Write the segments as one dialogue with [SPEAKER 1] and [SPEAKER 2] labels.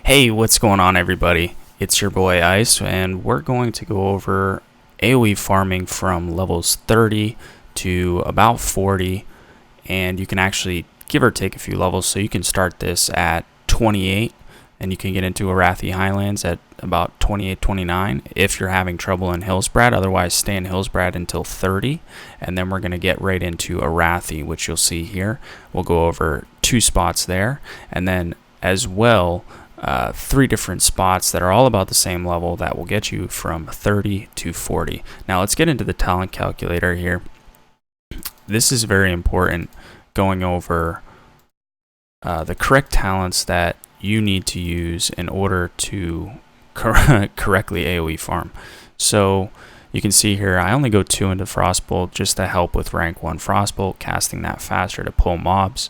[SPEAKER 1] Hey, what's going on, everybody? It's your boy Ice, and we're going to go over AoE farming from levels 30 to about 40, and you can actually give or take a few levels. So you can start this at 28, and you can get into Arathi Highlands at about 28, 29 if you're having trouble in Hillsbrad. Otherwise, stay in Hillsbrad until 30, and then we're going to get right into Arathi, which you'll see here. We'll go over 2 spots there, and then as well 3 different spots that are all about the same level that will get you from 30 to 40. Now let's get into the talent calculator here. This is very important, going over the correct talents that you need to use in order to correctly AoE farm. So you can see here I only go 2 into Frostbolt just to help with rank 1 Frostbolt, casting that faster to pull mobs.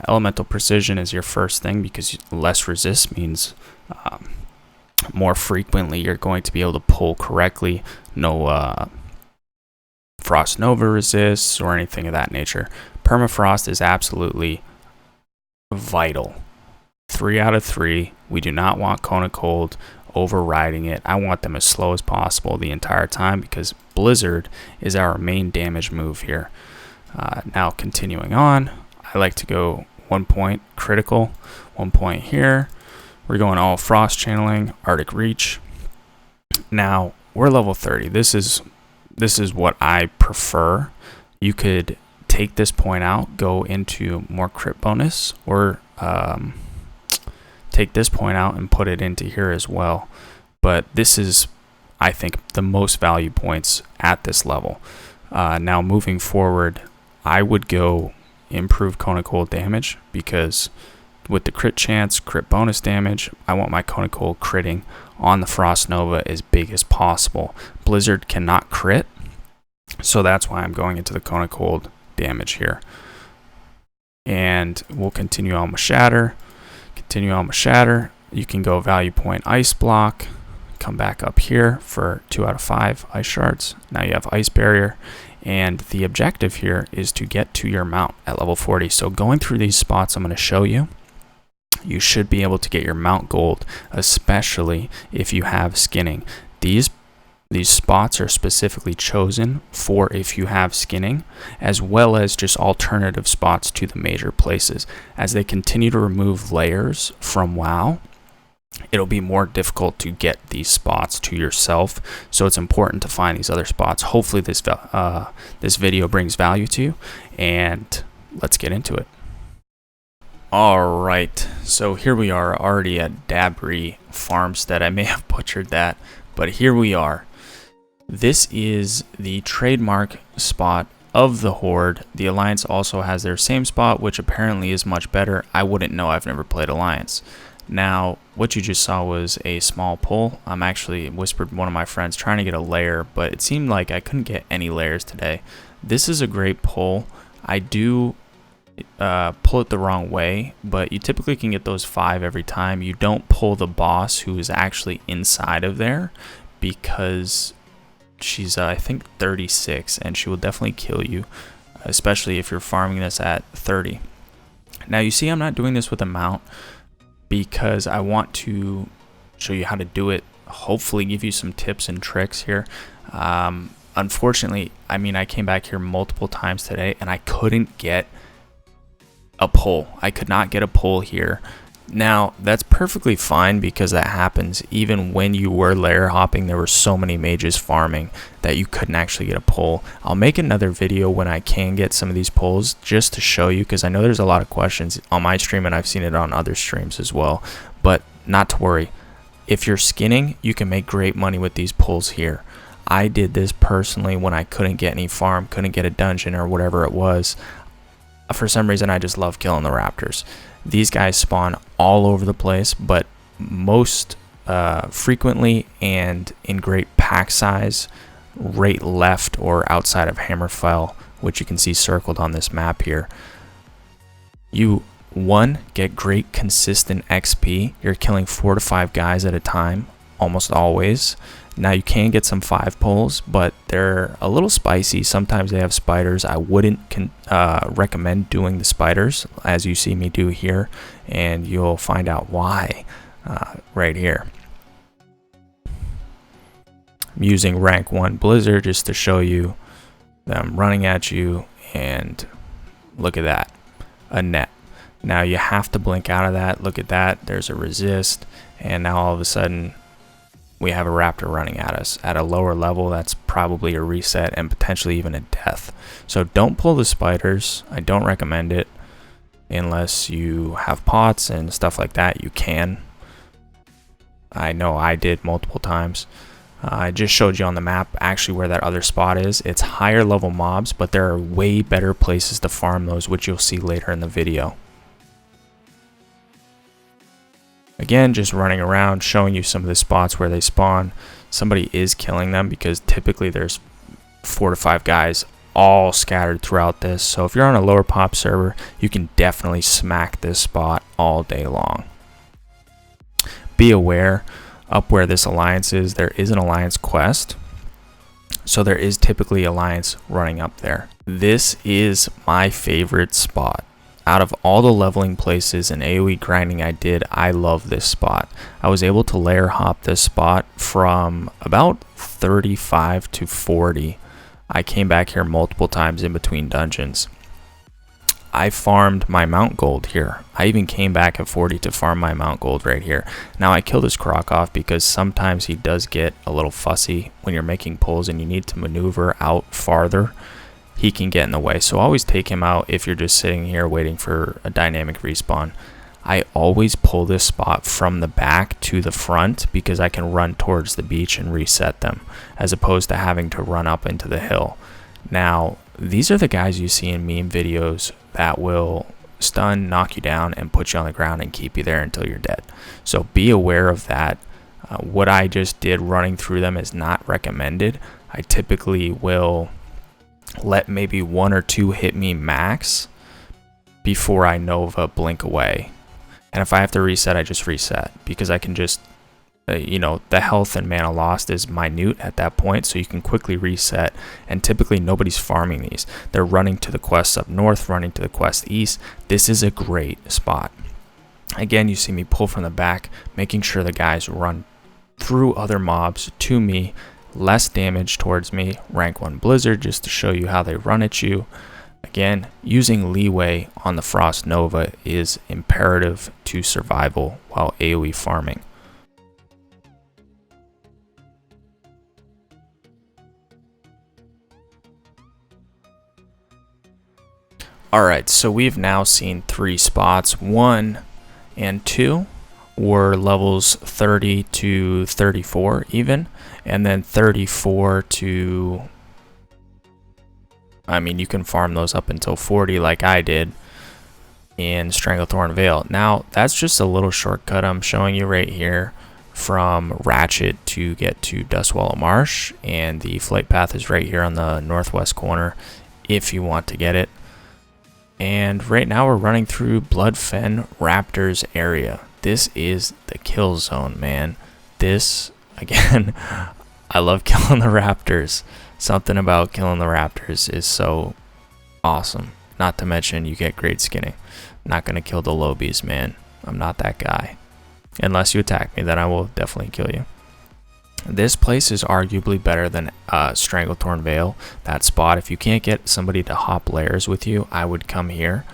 [SPEAKER 1] Elemental precision is your first thing because less resist means more frequently you're going to be able to pull correctly. No frost nova resists or anything of that nature. Permafrost is absolutely vital. 3 out of 3. We do not want Cone of Cold overriding it. I want them as slow as possible the entire time because Blizzard is our main damage move here. Now continuing on, I like to go 1 point critical, 1 point here. We're going all frost channeling, Arctic Reach. Now we're level 30. This is what I prefer. You could take this point out, go into more crit bonus, or take this point out and put it into here as well. But this is, I think, the most value points at this level. Now moving forward, I would go improve Cone of Cold damage, because with the crit chance, crit bonus damage, I want my Cone of Cold critting on the Frost Nova as big as possible. Blizzard cannot crit, so that's why I'm going into the Cone of Cold damage here. And we'll continue on with Shatter. You can go value point Ice Block, come back up here for 2 out of 5 Ice Shards. Now you have Ice Barrier. And the objective here is to get to your mount at level 40. So going through these spots I'm going to show you, you should be able to get your mount gold, especially if you have skinning. These spots are specifically chosen for if you have skinning, as well as just alternative spots to the major places. As they continue to remove layers from WoW, it'll be more difficult to get these spots to yourself, so it's important to find these other spots. Hopefully this video brings value to you, and let's get into it. Alright, so here we are already at Dabryie Farmstead. I may have butchered that, but here we are. This is the trademark spot of the Horde. The Alliance also has their same spot, which apparently is much better. I wouldn't know, I've never played Alliance. Now, what you just saw was a small pull. I'm actually whispered one of my friends trying to get a layer, but it seemed like I couldn't get any layers today. This is a great pull. I do pull it the wrong way, but you typically can get those 5 every time. You don't pull the boss who is actually inside of there, because she's I think 36, and she will definitely kill you, especially if you're farming this at 30. Now you see I'm not doing this with a mount, because I want to show you how to do it, hopefully give you some tips and tricks here. Unfortunately, I mean, I came back here multiple times today and I couldn't get a pull. I could not get a pull here. Now, that's perfectly fine, because that happens even when you were layer hopping. There were so many mages farming that you couldn't actually get a pull. I'll make another video when I can get some of these pulls, just to show you, because I know there's a lot of questions on my stream and I've seen it on other streams as well. But not to worry, if you're skinning, you can make great money with these pulls here. I did this personally when I couldn't get any farm, couldn't get a dungeon or whatever it was. For some reason, I just love killing the Raptors. These guys spawn all over the place, but most frequently and in great pack size right left or outside of Hammerfell, which you can see circled on this map here. You, 1, get great consistent XP. You're killing 4 to 5 guys at a time, almost always. Now you can get some 5 pulls, but they're a little spicy. Sometimes they have spiders. I wouldn't recommend doing the spiders, as you see me do here, and you'll find out why. right here. I'm using rank 1 Blizzard just to show you that I'm running at you, and look at that, a net. Now you have to blink out of that. Look at that, there's a resist, and now all of a sudden we have a raptor running at us. At a lower level, that's probably a reset and potentially even a death. So don't pull the spiders. I don't recommend it unless you have pots and stuff like that. You can. I know I did multiple times. I just showed you on the map actually where that other spot is. It's higher level mobs, but there are way better places to farm those, which you'll see later in the video. Again, just running around, showing you some of the spots where they spawn. Somebody is killing them because typically there's 4 to 5 guys all scattered throughout this. So if you're on a lower pop server, you can definitely smack this spot all day long. Be aware, up where this alliance is, there is an alliance quest. So there is typically alliance running up there. This is my favorite spot. Out of all the leveling places and AoE grinding I did, I love this spot. I was able to layer hop this spot from about 35 to 40. I came back here multiple times in between dungeons. I farmed my mount gold here. I even came back at 40 to farm my mount gold right here. Now I killed this croc off because sometimes he does get a little fussy when you're making pulls and you need to maneuver out farther. He can get in the way, so always take him out if you're just sitting here waiting for a dynamic respawn. I always pull this spot from the back to the front because I can run towards the beach and reset them, as opposed to having to run up into the hill. Now, these are the guys you see in meme videos that will stun, knock you down, and put you on the ground and keep you there until you're dead. So be aware of that. What I just did running through them is not recommended. I typically will let maybe 1 or 2 hit me max before I Nova blink away. And if I have to reset, I just reset because I can just, you know, the health and mana lost is minute at that point, so you can quickly reset. And typically nobody's farming these. They're running to the quests up north, running to the quest east. This is a great spot. Again, you see me pull from the back, making sure the guys run through other mobs to me. Less damage towards me. Rank 1 Blizzard just to show you how they run at you. Again, using leeway on the Frost Nova is imperative to survival while AoE farming. Alright, so we've now seen 3 spots. 1 and 2 were levels 30 to 34 even, and then 34 to, I mean, you can farm those up until 40 like I did in Stranglethorn Vale. Now that's just a little shortcut I'm showing you right here from Ratchet to get to Dustwallow Marsh, and the flight path is right here on the northwest corner if you want to get it. And right now we're running through Bloodfen Raptors area. This is the kill zone, man. This, again, I love killing the Raptors. Something about killing the Raptors is so awesome. Not to mention you get great skinning. I'm not going to kill the Lobies, man. I'm not that guy. Unless you attack me, then I will definitely kill you. This place is arguably better than Stranglethorn Vale. That spot, if you can't get somebody to hop layers with you, I would come here.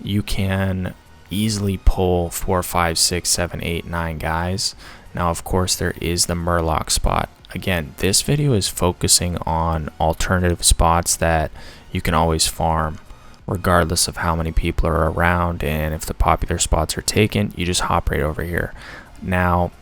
[SPEAKER 1] You can easily pull 4, 5, 6, 7, 8, 9 guys. Now, of course, there is the Murloc spot. Again, this video is focusing on alternative spots that you can always farm regardless of how many people are around, and if the popular spots are taken, you just hop right over here. Now,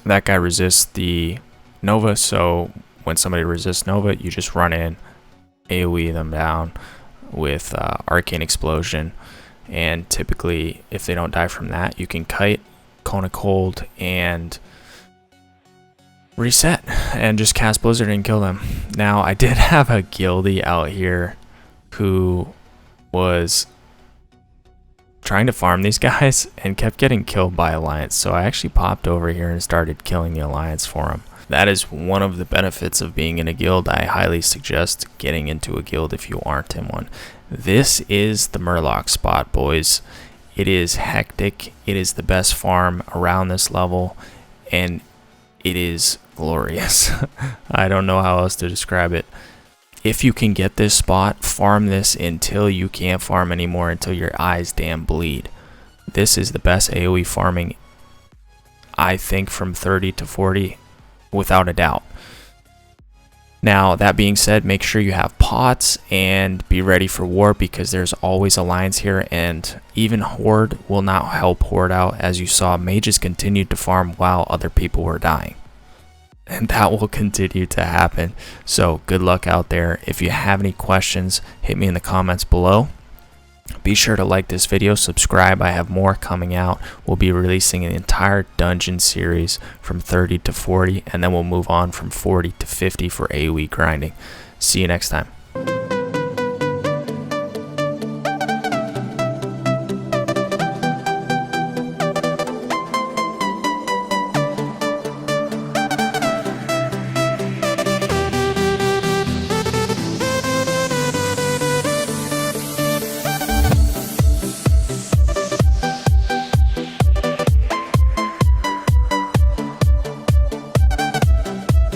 [SPEAKER 1] that guy resists the Nova, so when somebody resists Nova, you just run in, AoE them down with Arcane Explosion. And typically, if they don't die from that, you can kite, Cone of Cold, and reset, and just cast Blizzard and kill them. Now, I did have a guildie out here who was trying to farm these guys and kept getting killed by Alliance, so I actually popped over here and started killing the Alliance for him. That is one of the benefits of being in a guild. I highly suggest getting into a guild if you aren't in one. This is the Murloc spot, boys. It is hectic. It is the best farm around this level, and it is glorious. I don't know how else to describe it. If you can get this spot, farm this until you can't farm anymore, until your eyes damn bleed. This is the best AoE farming, I think, from 30 to 40, without a doubt. Now, that being said, make sure you have pots and be ready for war, because there's always alliance here, and even Horde will not help Horde out. As you saw, mages continued to farm while other people were dying. And that will continue to happen. So good luck out there. If you have any questions, hit me in the comments below. Be sure to like this video, subscribe. I have more coming out. We'll be releasing an entire dungeon series from 30 to 40, and then we'll move on from 40 to 50 for AoE grinding. See you next time.